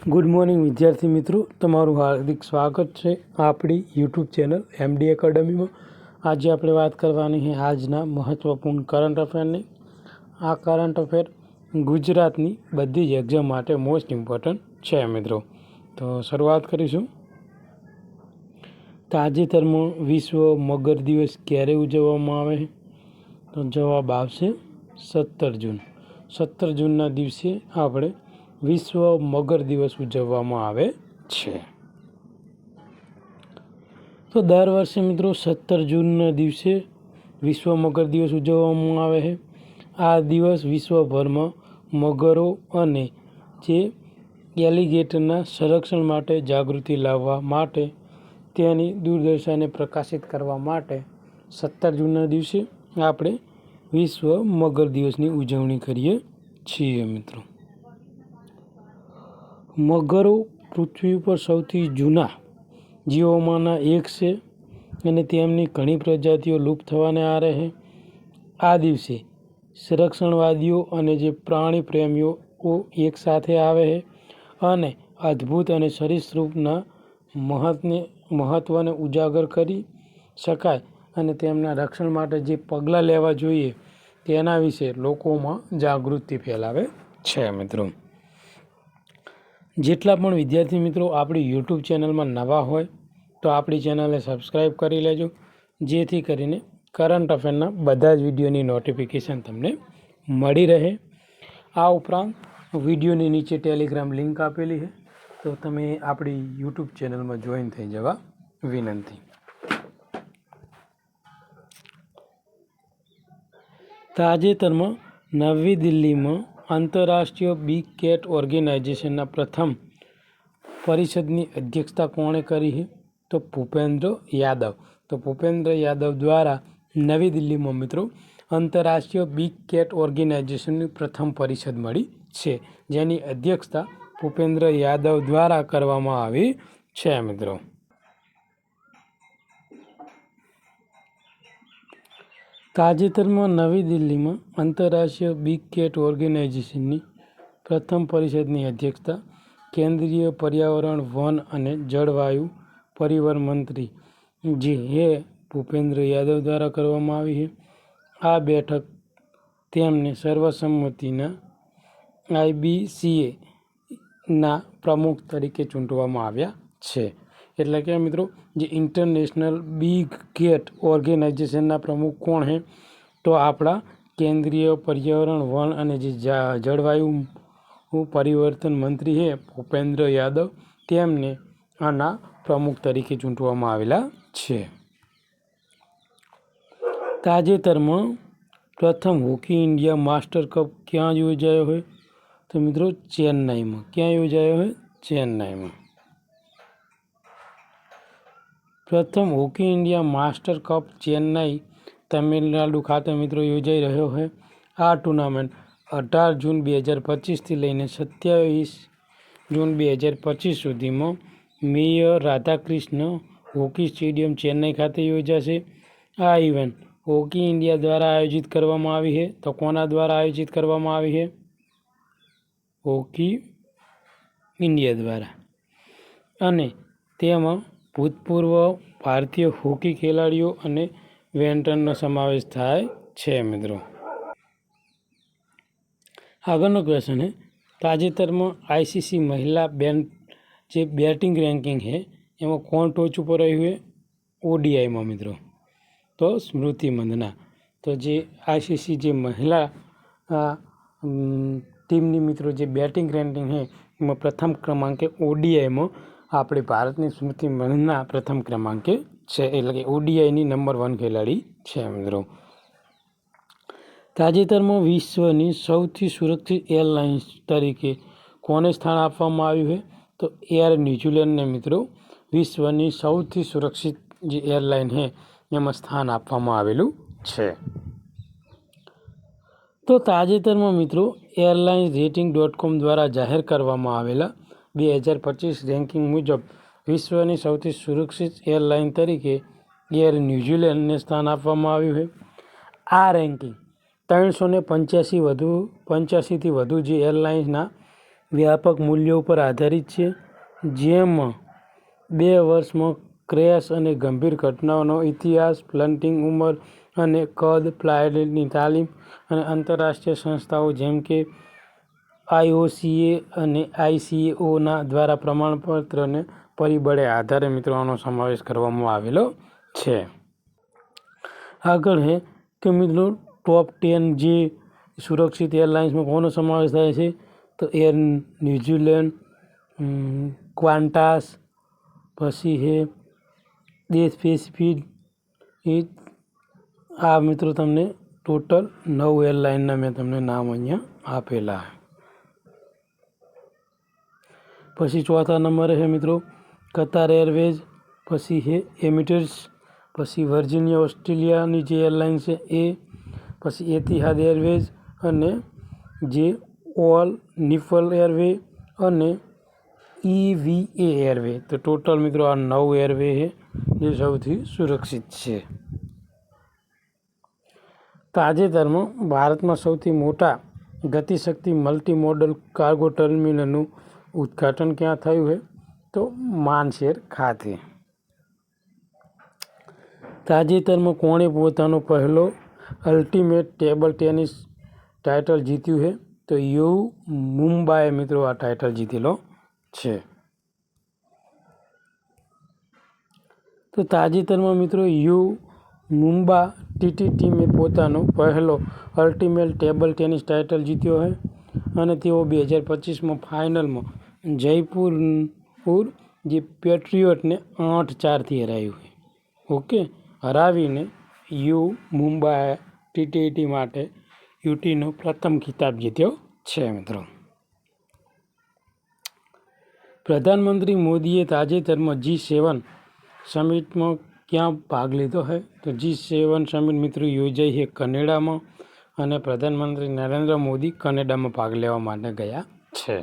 Good morning વિદ્યાર્થી મિત્રો, તમારું હાર્દિક સ્વાગત છે આપણી યુટ્યુબ ચેનલ MD એકેડમીમાં। આજે આપણે વાત કરવાની છે આજના મહત્ત્વપૂર્ણ કરંટ અફેરની। આ કરંટ અફેર ગુજરાતની બધી જ એક્ઝામ માટે મોસ્ટ ઇમ્પોર્ટન્ટ છે મિત્રો। તો શરૂઆત કરીશું। તાજેતરમાં વિશ્વ મગર દિવસ ક્યારે ઉજવવામાં આવે છે? તો જવાબ આવશે 17 જૂન। 17 જૂનના દિવસે આપણે વિશ્વ મગર દિવસ ઉજવવામાં આવે છે। તો દર વર્ષે મિત્રો 17 જૂનના દિવસે વિશ્વ મગર દિવસ ઉજવવામાં આવે છે। આ દિવસ વિશ્વભરમાં મગરો અને જે એલિગેટરના સંરક્ષણ માટે જાગૃતિ લાવવા માટે તેની દુર્દશાને પ્રકાશિત કરવા માટે 17 જૂનના દિવસે આપણે વિશ્વ મગર દિવસની ઉજવણી કરીએ છીએ મિત્રો। મગરો પૃથ્વી પર સૌથી જૂના જીવોમાંના એક છે અને તેમની ઘણી પ્રજાતિઓ લુપ્ત થવાને આરે છે। આ દિવસે સંરક્ષણવાદીઓ અને જે પ્રાણી પ્રેમીઓ એક સાથે આવે છે અને અદ્ભુત અને સરીસૃપના મહત્ત્વને ઉજાગર કરી શકાય અને તેમના રક્ષણ માટે જે પગલાં લેવા જોઈએ તેના વિશે લોકોમાં જાગૃતિ ફેલાવે છે મિત્રો। જેટલા પણ વિદ્યાર્થી મિત્રો આપણી યુટ્યુબ ચેનલમાં નવા હોય તો આપણી ચેનલને સબસ્ક્રાઈબ કરી લેજો, જેથી કરીને કરંટ અફેરના બધા જ વિડીયોની નોટિફિકેશન તમને મળી રહે। આ ઉપરાંત વિડીયોની નીચે ટેલિગ્રામ લિંક આપેલી છે, તો તમે આપણી યુટ્યુબ ચેનલમાં જોઈન થઈ જવા વિનંતી। તાજેતરમાં નવી દિલ્હીમાં આંતરરાષ્ટ્રીય બિગ કેટ ઓર્ગેનાઇઝેશનના પ્રથમ પરિષદની અધ્યક્ષતા કોણે કરી છે? તો ભૂપેન્દ્ર યાદવ। તો ભૂપેન્દ્ર યાદવ દ્વારા નવી દિલ્હીમાં મિત્રો આંતરરાષ્ટ્રીય બિગ કેટ ઓર્ગેનાઇઝેશનની પ્રથમ પરિષદ મળી છે, જેની અધ્યક્ષતા ભૂપેન્દ્ર યાદવ દ્વારા કરવામાં આવી છે મિત્રો। તાજેતરમાં નવી દિલ્હીમાં આંતરરાષ્ટ્રીય બિગ કેટ ઓર્ગેનાઇઝેશનની પ્રથમ પરિષદની અધ્યક્ષતા કેન્દ્રીય પર્યાવરણ, વન અને જળવાયુ પરિવર્તન મંત્રી જે ભૂપેન્દ્ર યાદવ દ્વારા કરવામાં આવી છે। આ બેઠક તેમને સર્વસંમતિના IBCના પ્રમુખ તરીકે ચૂંટવામાં આવ્યા છે। એટલે કે મિત્રો જે ઇન્ટરનેશનલ બિગ કેટ ઓર્ગેનાઇઝેશનના પ્રમુખ કોણ છે? તો આપણા કેન્દ્રીય પર્યાવરણ, વન અને જે જળવાયુ પરિવર્તન મંત્રી છે ભૂપેન્દ્ર યાદવ, તેમને આના પ્રમુખ તરીકે ચૂંટવામાં આવેલા છે। તાજેતરમાં પ્રથમ હોકી ઇન્ડિયા માસ્ટર કપ ક્યાં યોજાયો હોય? તો મિત્રો ચેન્નાઈમાં। ક્યાં યોજાયો હોય? ચેન્નાઈમાં। પ્રથમ hockey India master cup Chennai Tamil Nadu ખાતે મિત્રો યોજાઈ રહ્યો છે। આ ટુર્નામેન્ટ 18 જૂન 2025થી લઈને 27 જૂન 2025 સુધીમાં mayor Radhakrishna hockey stadium Chennai ખાતે યોજાશે। આ ઇવેન્ટ હોકી ઇન્ડિયા દ્વારા આયોજિત કરવામાં આવી છે। તો કોના દ્વારા આયોજિત કરવામાં આવી છે? હોકી ઇન્ડિયા દ્વારા। અને તેમાં ભૂતપૂર્વ ભારતીય હોકી ખેલાડીઓ અને વેટરનનો સમાવેશ થાય છે મિત્રો। આગળનો ક્વેશ્ચન છે, તાજેતરમાં ICC મહિલા જે બેટિંગ રેન્કિંગ છે એમાં કોણ ટોચ ઉપર રહ્યું છે? ODIમાં મિત્રો તો સ્મૃતિ મંધના। તો જે ICC જે મહિલા ટીમની મિત્રો જે બેટિંગ રેન્કિંગ છે એમાં પ્રથમ ક્રમાંકે ODIમાં આપણી ભારતની સ્મૃતિ મંધના પ્રથમ ક્રમાંકે છે, એટલે કે ODIની નંબર 1 ખેલાડી છે મિત્રો। તાજેતરમાં વિશ્વની સૌથી સુરક્ષિત એરલાઇન્સ તરીકે કોને સ્થાન આપવામાં આવ્યું છે? તો એર ન્યૂઝીલેન્ડને મિત્રો વિશ્વની સૌથી સુરક્ષિત જે એરલાઇન છે એમાં સ્થાન આપવામાં આવેલું છે। તો તાજેતરમાં મિત્રો એરલાઇન્સ રેટિંગ.com દ્વારા જાહેર કરવામાં આવેલા 2025 રેન્કિંગ મુજબ વિશ્વની સૌથી સુરક્ષિત એરલાઇન તરીકે એર ન્યૂઝીલેન્ડને સ્થાન આપવામાં આવ્યું છે। આ રેન્કિંગ 385થી વધુ જે એરલાઇન્સના વ્યાપક મૂલ્યો ઉપર આધારિત છે, જેમાં 2 વર્ષમાં ક્રેશ અને ગંભીર ઘટનાઓનો ઇતિહાસ, પ્લન્ટિંગ ઉંમર અને કદ, પાયલટની તાલીમ અને આંતરરાષ્ટ્રીય સંસ્થાઓ જેમ કે IOCA અને ICAOના દ્વારા પ્રમાણપત્ર અને પરિબળે આધારે મિત્રો આનો સમાવેશ કરવામાં આવેલો છે. આગળ છે કે મિત્રો ટોપ 10 જે સુરક્ષિત એરલાઇન્સમાં કોનો સમાવેશ થાય છે, તો એર ન્યૂઝીલેન્ડ, ક્વાન્ટાસ, પછી છે દેશ પેસિફિક. આ મિત્રો તમને ટોટલ 9 એરલાઇનના મેં તમને નામ અહીંયા આપેલા. પછી ચોથા નંબરે છે મિત્રો કતાર એરવેઝ, પછી છે એમિરેટ્સ, પછી વર્જિનિયા ઓસ્ટ્રેલિયાની જે એરલાઇન છે એ, પછી એતિહાદ એરવેઝ અને જે ઓલ નિપલ એરવે અને EVA એરવે. તો ટોટલ મિત્રો આ 9 એરવે છે જે સૌથી સુરક્ષિત છે. તાજેતરમાં ભારતમાં સૌથી મોટા ગતિશક્તિ મલ્ટી મોડલ કાર્ગો ટર્મિનલનું ઉદ્ઘાટન ક્યાં થયું છે, તો માનશેર ખાતે. તાજેતરમાં કોણે પોતાનો પહેલો અલ્ટિમેટ ટેબલ ટેનિસ ટાઇટલ જીત્યું છે, તો યુ મુમ્બાએ મિત્રો આ ટાઇટલ જીતેલો છે. તો તાજેતરમાં મિત્રો યુ મુમ્બા ટીમે પોતાનો પહેલો અલ્ટિમેટ ટેબલ ટેનિસ ટાઇટલ જીત્યો છે અને તેઓ 2025માં ફાઇનલમાં જયપુર જે પેટ્રિયોટને 8-4થી હરાયું છે. ઓકે, હરાવીને યુ મુમ્બાએ T20 માટે યુટીનો પ્રથમ ખિતાબ જીત્યો છે મિત્રો. પ્રધાનમંત્રી મોદીએ તાજેતરમાં G7 સમિટમાં ક્યાં ભાગ લીધો છે, તો G7 સમિટ મિત્રો યોજાઈ છે કનેડામાં અને પ્રધાનમંત્રી નરેન્દ્ર મોદી કનેડામાં ભાગ લેવા માટે ગયા છે.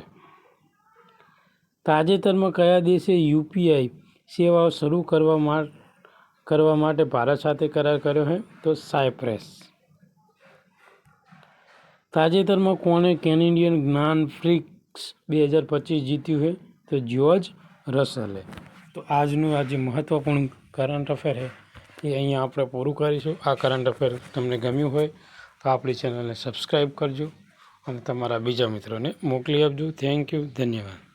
તાજેતરમાં કયા દેશે UPI સેવાઓ શરૂ કરવા માટે ભારત સાથે કરાર કર્યો છે, તો સાયપ્રસ. તાજેતરમાં કોણે કેનેડિયન ગ્રાન્ડ પ્રિક્સ 2025 જીત્યું છે, તો જ્યોર્જ રસેલે. તો આજનું આ જે મહત્વપૂર્ણ કરંટ અફેર છે એ અહીંયા આપણે પૂરું કરીશું. આ કરંટ અફેર તમને ગમ્યું હોય તો આપણી ચેનલને સબસ્ક્રાઈબ કરજો અને તમારા બીજા મિત્રોને મોકલી આપજો. થેન્ક યુ, ધન્યવાદ.